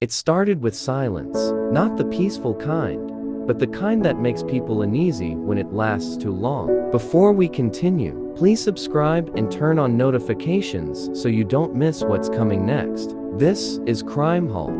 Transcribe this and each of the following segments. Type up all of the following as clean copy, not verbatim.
It started with silence, not the peaceful kind, but the kind that makes people uneasy when it lasts too long. Before we continue, please subscribe and turn on notifications so you don't miss what's coming next. This is Crime Hall.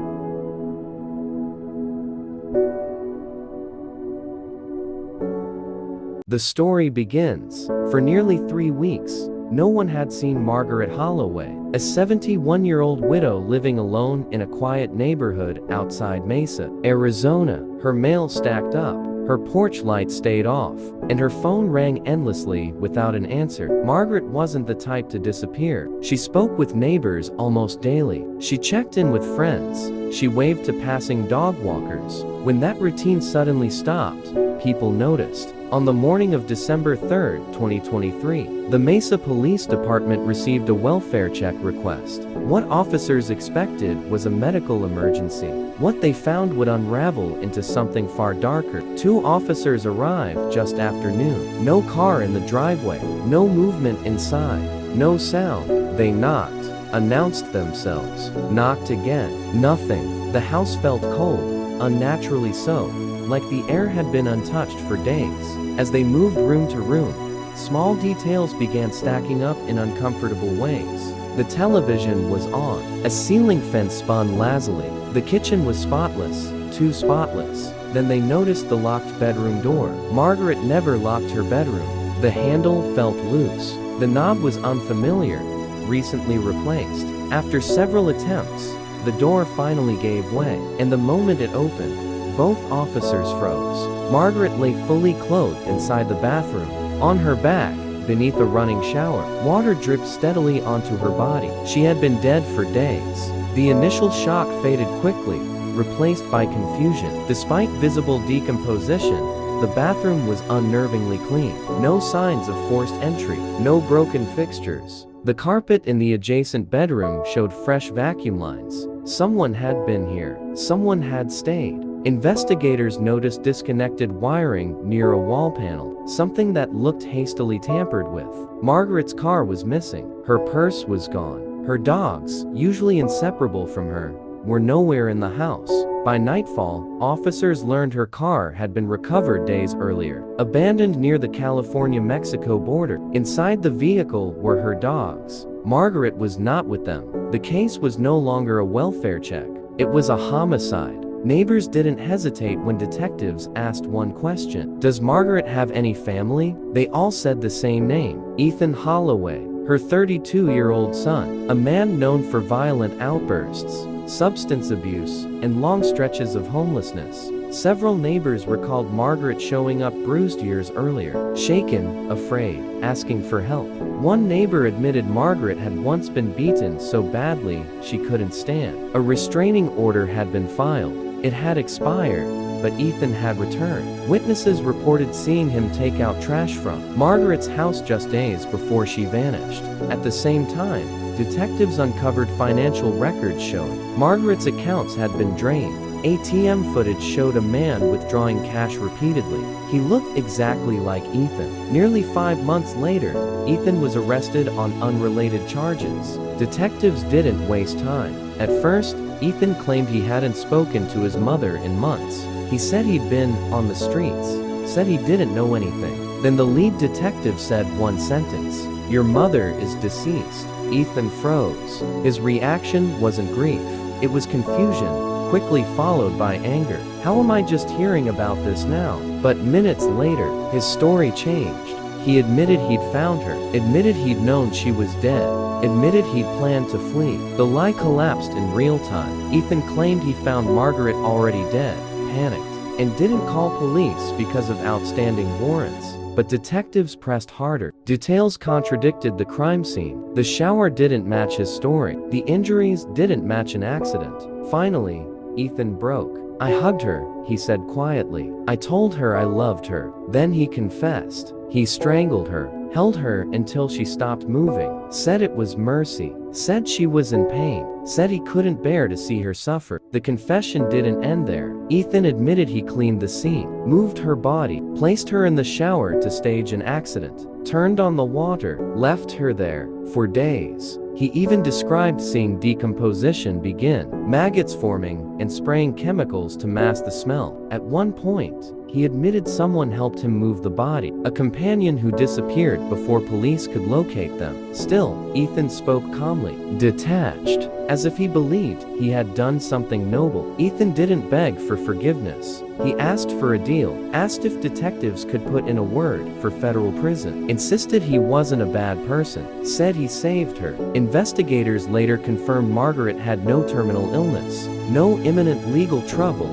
The story begins. For nearly 3 weeks, no one had seen Margaret Holloway, a 71-year-old widow living alone in a quiet neighborhood outside Mesa, Arizona. Her mail stacked up, her porch light stayed off, and her phone rang endlessly without an answer. Margaret wasn't the type to disappear. She spoke with neighbors almost daily. She checked in with friends. She waved to passing dog walkers. When that routine suddenly stopped, people noticed. On the morning of December 3, 2023, the Mesa Police Department received a welfare check request. What officers expected was a medical emergency. What they found would unravel into something far darker. 2 officers arrived just after noon. No car in the driveway, no movement inside, no sound. They knocked, announced themselves, knocked again. Nothing. The house felt cold, unnaturally so, like the air had been untouched for days. As they moved room to room, small details began stacking up in uncomfortable ways. The television was on. A ceiling fan spun lazily. The kitchen was spotless, too spotless. Then they noticed the locked bedroom door. Margaret never locked her bedroom. The handle felt loose. The knob was unfamiliar, recently replaced. After several attempts, the door finally gave way, and the moment it opened, both officers froze. Margaret lay fully clothed inside the bathroom. On her back, beneath a running shower, water dripped steadily onto her body. She had been dead for days. The initial shock faded quickly, replaced by confusion. Despite visible decomposition, the bathroom was unnervingly clean. No signs of forced entry, no broken fixtures. The carpet in the adjacent bedroom showed fresh vacuum lines. Someone had been here. Someone had stayed. Investigators noticed disconnected wiring near a wall panel, something that looked hastily tampered with. Margaret's car was missing. Her purse was gone. Her dogs, usually inseparable from her, were nowhere in the house. By nightfall, officers learned her car had been recovered days earlier, abandoned near the California-Mexico border. Inside the vehicle were her dogs. Margaret was not with them. The case was no longer a welfare check. It was a homicide. Neighbors didn't hesitate when detectives asked one question. Does Margaret have any family? They all said the same name, Ethan Holloway, her 32-year-old son, a man known for violent outbursts, substance abuse, and long stretches of homelessness. Several neighbors recalled Margaret showing up bruised years earlier, shaken, afraid, asking for help. One neighbor admitted Margaret had once been beaten so badly she couldn't stand. A restraining order had been filed. It had expired, but Ethan had returned. Witnesses reported seeing him take out trash from Margaret's house just days before she vanished. At the same time, detectives uncovered financial records showing Margaret's accounts had been drained. ATM footage showed a man withdrawing cash repeatedly. He looked exactly like Ethan. Nearly 5 months later, Ethan was arrested on unrelated charges. Detectives didn't waste time. At first, Ethan claimed he hadn't spoken to his mother in months. He said he'd been on the streets, said he didn't know anything. Then the lead detective said one sentence, "Your mother is deceased." Ethan froze. His reaction wasn't grief. It was confusion, quickly followed by anger. How am I just hearing about this now? But minutes later, his story changed. He admitted he'd found her, admitted he'd known she was dead, admitted he'd planned to flee. The lie collapsed in real time. Ethan claimed he found Margaret already dead, panicked, and didn't call police because of outstanding warrants. But detectives pressed harder. Details contradicted the crime scene. The shower didn't match his story. The injuries didn't match an accident. Finally, Ethan broke. "I hugged her," he said quietly. "I told her I loved her." Then he confessed. He strangled her, held her until she stopped moving, said it was mercy, said she was in pain, said he couldn't bear to see her suffer. The confession didn't end there. Ethan admitted he cleaned the scene, moved her body, placed her in the shower to stage an accident, turned on the water, left her there. for days. He even described seeing decomposition begin, maggots forming, and spraying chemicals to mask the smell. At one point, he admitted someone helped him move the body, a companion who disappeared before police could locate them. Still, Ethan spoke calmly, detached, as if he believed he had done something noble. Ethan didn't beg for forgiveness. He asked for a deal, asked if detectives could put in a word for federal prison, insisted he wasn't a bad person, said he saved her. Investigators later confirmed Margaret had no terminal illness, no imminent legal trouble,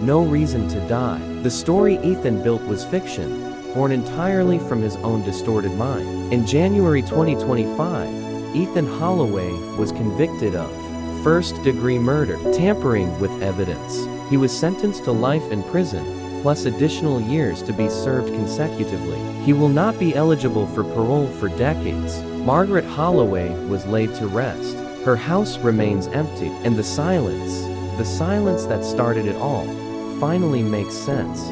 no reason to die. The story Ethan built was fiction, born entirely from his own distorted mind. In January 2025, Ethan Holloway was convicted of first-degree murder, tampering with evidence. He was sentenced to life in prison, plus additional years to be served consecutively. He will not be eligible for parole for decades. Margaret Holloway was laid to rest. Her house remains empty, and the silence that started it all, finally makes sense.